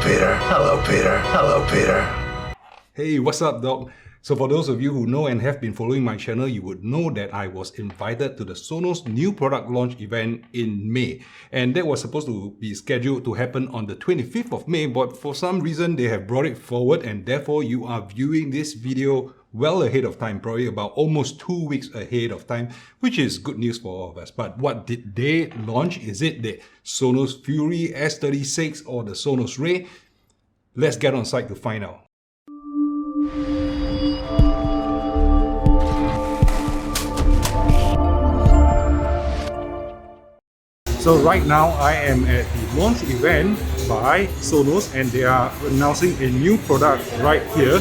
Peter. Hello, Peter. Hello, Peter. Hey, what's up, dog? So for those of you who know and have been following my channel, you would know that I was invited to the Sonos new product launch event in May. And that was supposed to be scheduled to happen on the 25th of May, but for some reason they have brought it forward, and therefore you are viewing this video well ahead of time, probably about almost 2 weeks ahead of time, which is good news for all of us. But what did they launch? Is it the Sonos Fury S36 or the Sonos Ray? Let's get on site to find out. So right now I am at the launch event by Sonos, and they are announcing a new product right here.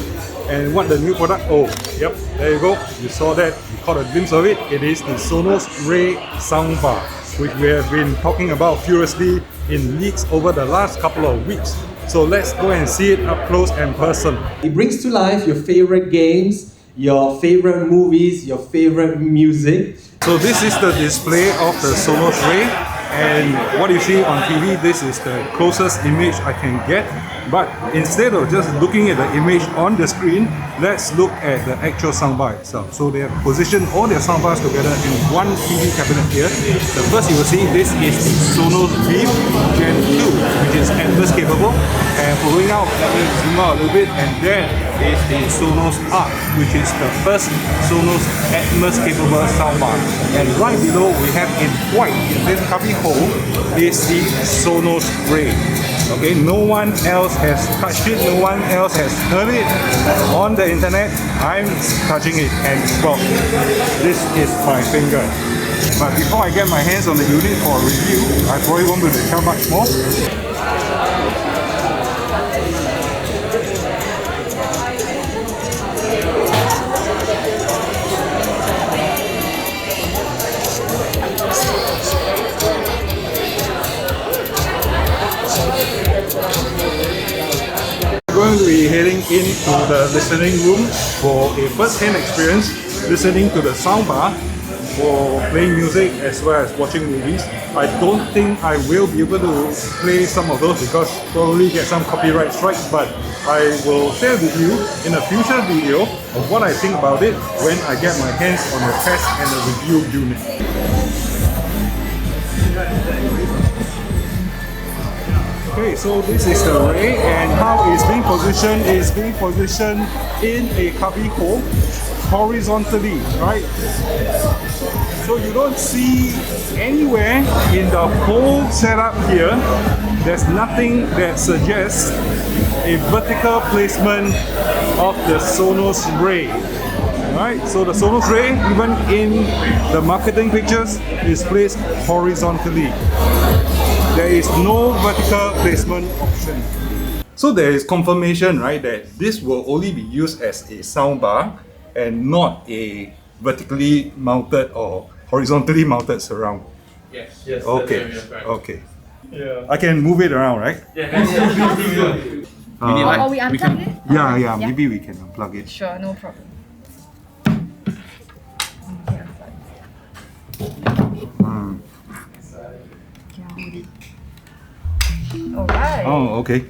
And what the new product? Oh, yep, there you go. You saw that, you caught a glimpse of it. It is the Sonos Ray soundbar, which we have been talking about furiously in leaks over the last couple of weeks. So let's go and see it up close and personal. It brings to life your favorite games, your favorite movies, your favorite music. So this is the display of the Sonos Ray, and what you see on TV, this is the closest image I can get. But instead of just looking at the image on the screen, let's look at the actual soundbar itself. So they have positioned all their soundbars together in one TV cabinet here. The first you will see, this is the Sonos Beam Gen 2, which is Atmos capable. And following out, let me zoom out a little bit, and there is the Sonos Arc, which is the first Sonos Atmos capable soundbar. And right below, we have in white, in this cubby hole, is the Sonos Ray. Okay, no one else has touched it, no one else has heard it on the internet. I'm touching it, and well, this is my finger. But before I get my hands on the unit for a review, I probably won't be able to tell much more. Going to be heading into the listening room for a first-hand experience listening to the soundbar for playing music as well as watching movies. I don't think I will be able to play some of those because probably get some copyright strikes, but I will share with you in a future video of what I think about it when I get my hands on the test and the review unit. Okay, so this is the Ray, and how it's being positioned is being positioned in a cubby hole horizontally, right? So you don't see anywhere in the whole setup here, there's nothing that suggests a vertical placement of the Sonos Ray. Right, so the Sonos Ray, even in the marketing pictures, is placed horizontally. There is no vertical placement option. So there is confirmation, right, that this will only be used as a soundbar and not a vertically mounted or horizontally mounted surround. Yes. Okay. That's right. Okay. Yeah. I can move it around, right? Yeah. Or we unplug it? Yeah. Maybe we can unplug it. Sure, no problem. Alright. Oh, okay.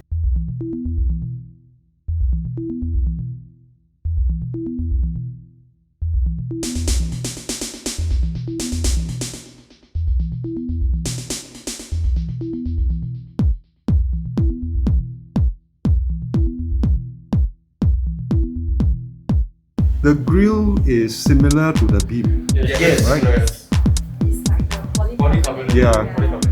The grill is similar to the Beam. Yes. Right? Yes. It's like the Polycarbonate. Yeah. Polycarbonate.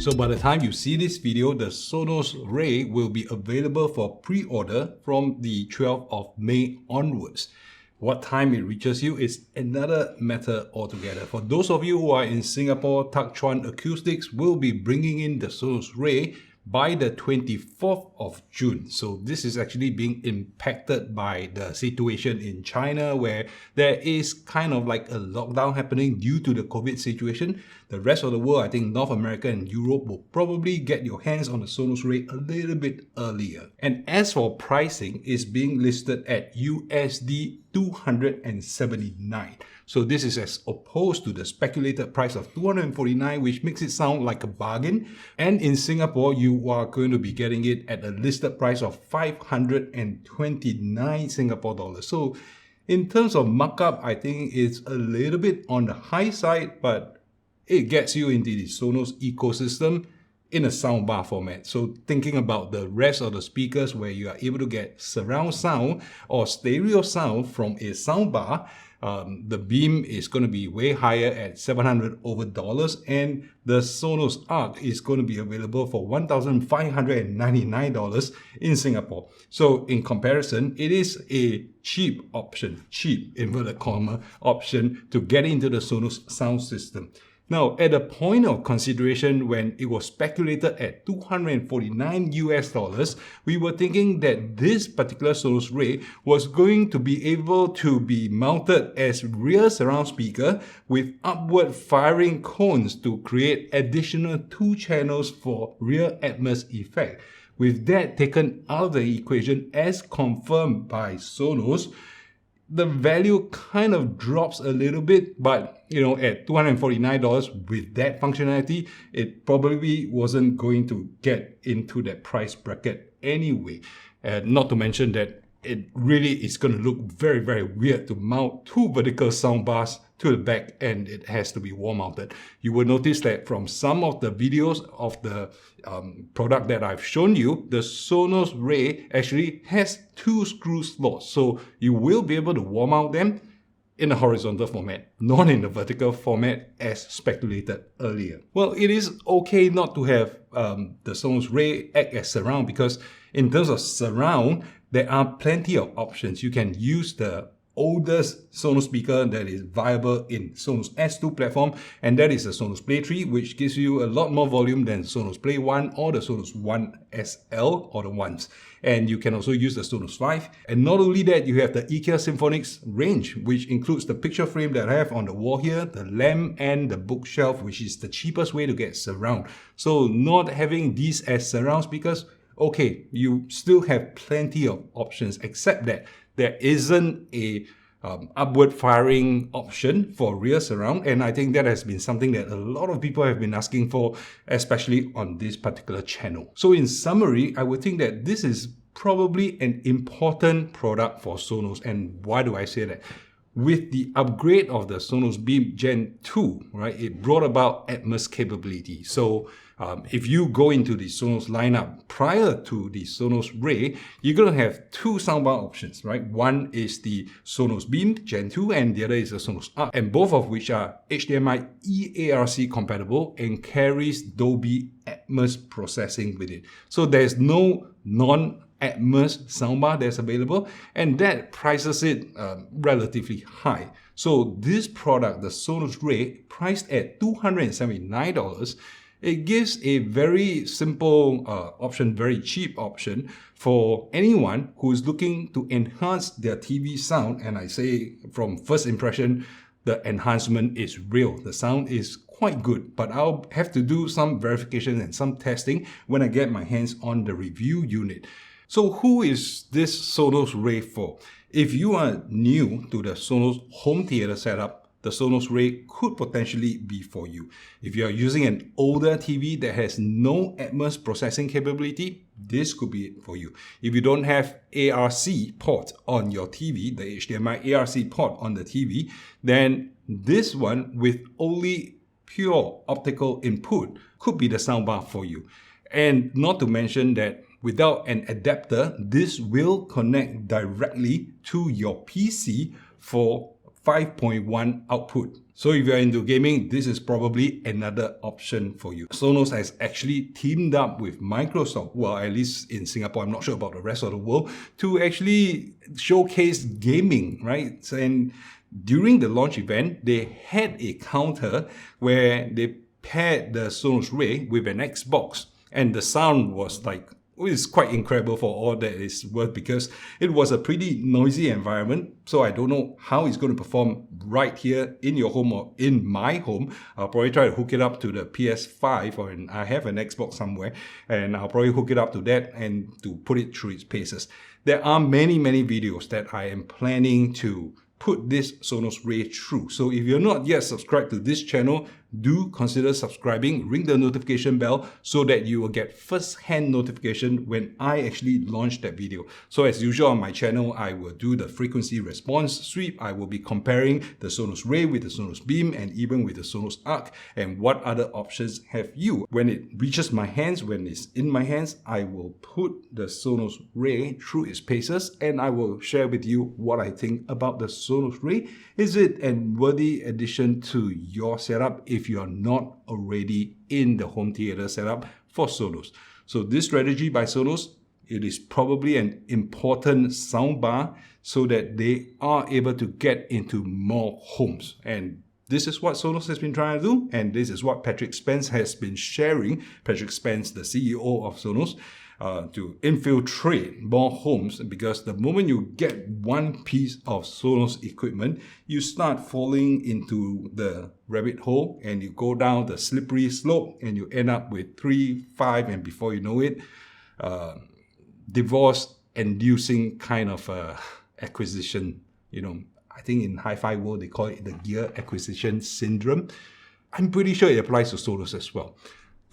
So by the time you see this video, the Sonos Ray will be available for pre-order from the 12th of May onwards. What time it reaches you is another matter altogether. For those of you who are in Singapore, Tak Chuan Acoustics will be bringing in the Sonos Ray by the 24th of June. So this is actually being impacted by the situation in China, where there is kind of like a lockdown happening due to the COVID situation. The rest of the world, I think North America and Europe, will probably get your hands on the Sonos Ray a little bit earlier. And as for pricing, it's being listed at USD $279. So this is as opposed to the speculated price of $249, which makes it sound like a bargain. And in Singapore, you are going to be getting it at a listed price of 529 Singapore dollars. So in terms of markup, I think it's a little bit on the high side, but it gets you into the Sonos ecosystem in a soundbar format. So thinking about the rest of the speakers where you are able to get surround sound or stereo sound from a soundbar, the beam is going to be way higher at $700 over, and the Sonos Arc is going to be available for $1,599 in Singapore. So in comparison, it is a cheap option, cheap inverted comma option to get into the Sonos sound system. Now, at the point of consideration when it was speculated at $249 US, we were thinking that this particular Sonos Ray was going to be able to be mounted as rear surround speaker with upward firing cones to create additional 2 channels for rear Atmos effect. With that taken out of the equation as confirmed by Sonos, the value kind of drops a little bit, but at $249 with that functionality, it probably wasn't going to get into that price bracket anyway. Not to mention that it really is going to look very, very weird to mount 2 vertical soundbars to the back, and it has to be wall mounted. You will notice that from some of the videos of the product that I've shown you, the Sonos Ray actually has 2 screw slots. So you will be able to wall mount them in a horizontal format, not in the vertical format as speculated earlier. Well, it is okay not to have the Sonos Ray act as surround, because in terms of surround, there are plenty of options. You can use the oldest Sonos speaker that is viable in Sonos S2 platform, and that is the Sonos Play 3, which gives you a lot more volume than Sonos Play 1 or the Sonos One SL or the ones. And you can also use the Sonos 5. And not only that, you have the IKEA Symphonics range, which includes the picture frame that I have on the wall here, the lamp, and the bookshelf, which is the cheapest way to get surround. So not having these as surround speakers, okay, you still have plenty of options, except that there isn't a upward firing option for rear surround, and I think that has been something that a lot of people have been asking for, especially on this particular channel. So in summary, I would think that this is probably an important product for Sonos. And why do I say that? With the upgrade of the Sonos Beam Gen 2, right, it brought about Atmos capability. So if you go into the Sonos lineup prior to the Sonos Ray, you're going to have 2 soundbar options, right? One is the Sonos Beam Gen 2 and the other is the Sonos Arc, and both of which are HDMI eARC compatible and carries Dolby Atmos processing with it. So there's no non-Atmos soundbar that's available, and that prices it relatively high. So this product, the Sonos Ray, priced at $279, it gives a very simple option, very cheap option for anyone who is looking to enhance their TV sound. And I say from first impression, the enhancement is real. The sound is quite good, but I'll have to do some verification and some testing when I get my hands on the review unit. So who is this Sonos Ray for? If you are new to the Sonos home theater setup, the Sonos Ray could potentially be for you. If you are using an older TV that has no Atmos processing capability, this could be it for you. If you don't have ARC port on your TV, the HDMI ARC port on the TV, then this one with only pure optical input could be the soundbar for you. And not to mention that without an adapter, this will connect directly to your PC for 5.1 output. So if you're into gaming, this is probably another option for you. Sonos has actually teamed up with Microsoft, well, at least in Singapore, I'm not sure about the rest of the world, to actually showcase gaming, right? And during the launch event, they had a counter where they paired the Sonos Ray with an Xbox, and the sound was like is quite incredible for all that it's worth, because it was a pretty noisy environment. So I don't know how it's going to perform right here in your home or in my home. I'll probably try to hook it up to the PS5, or I have an Xbox somewhere, and I'll probably hook it up to that and to put it through its paces. There are many videos that I am planning to put this Sonos Ray through. So if you're not yet subscribed to this channel, do consider subscribing, ring the notification bell so that you will get first-hand notification when I actually launch that video. So as usual on my channel, I will do the frequency response sweep. I will be comparing the Sonos Ray with the Sonos Beam and even with the Sonos Arc, and what other options have you. When it reaches my hands, when it's in my hands, I will put the Sonos Ray through its paces and I will share with you what I think about the Sonos Ray. Is it a worthy addition to your setup if you are not already in the home theater setup for Sonos? So this strategy by Sonos, it is probably an important soundbar so that they are able to get into more homes. And this is what Sonos has been trying to do, and this is what Patrick Spence has been sharing. Patrick Spence, the CEO of Sonos, to infiltrate more homes, because the moment you get one piece of Sonos equipment, you start falling into the rabbit hole and you go down the slippery slope and you end up with 3, 5, and before you know it, divorce-inducing kind of acquisition. You know, I think in hi-fi world they call it the gear acquisition syndrome. I'm pretty sure it applies to Sonos as well.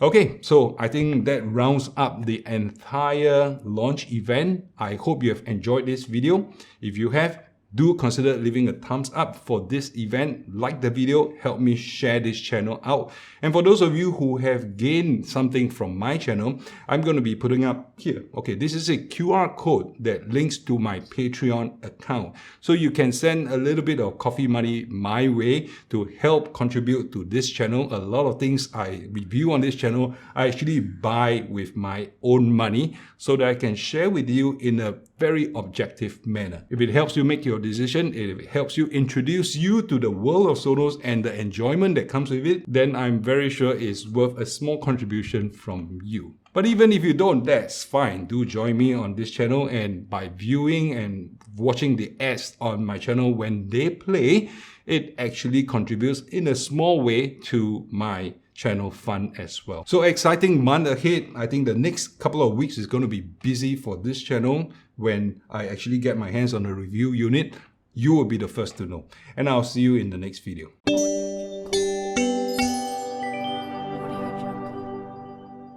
Okay, so I think that rounds up the entire launch event. I hope you have enjoyed this video. If you have, do consider leaving a thumbs up for this event. Like the video, help me share this channel out. And for those of you who have gained something from my channel, I'm going to be putting up here. Okay, this is a QR code that links to my Patreon account. So you can send a little bit of coffee money my way to help contribute to this channel. A lot of things I review on this channel, I actually buy with my own money so that I can share with you in a very objective manner. If it helps you make your decision, if it helps you introduce you to the world of Sonos and the enjoyment that comes with it, then I'm very sure it's worth a small contribution from you. But even if you don't, that's fine. Do join me on this channel, and by viewing and watching the ads on my channel when they play, it actually contributes in a small way to my channel fund as well. So exciting month ahead. I think the next couple of weeks is going to be busy for this channel. When I actually get my hands on the review unit, you will be the first to know. And I'll see you in the next video.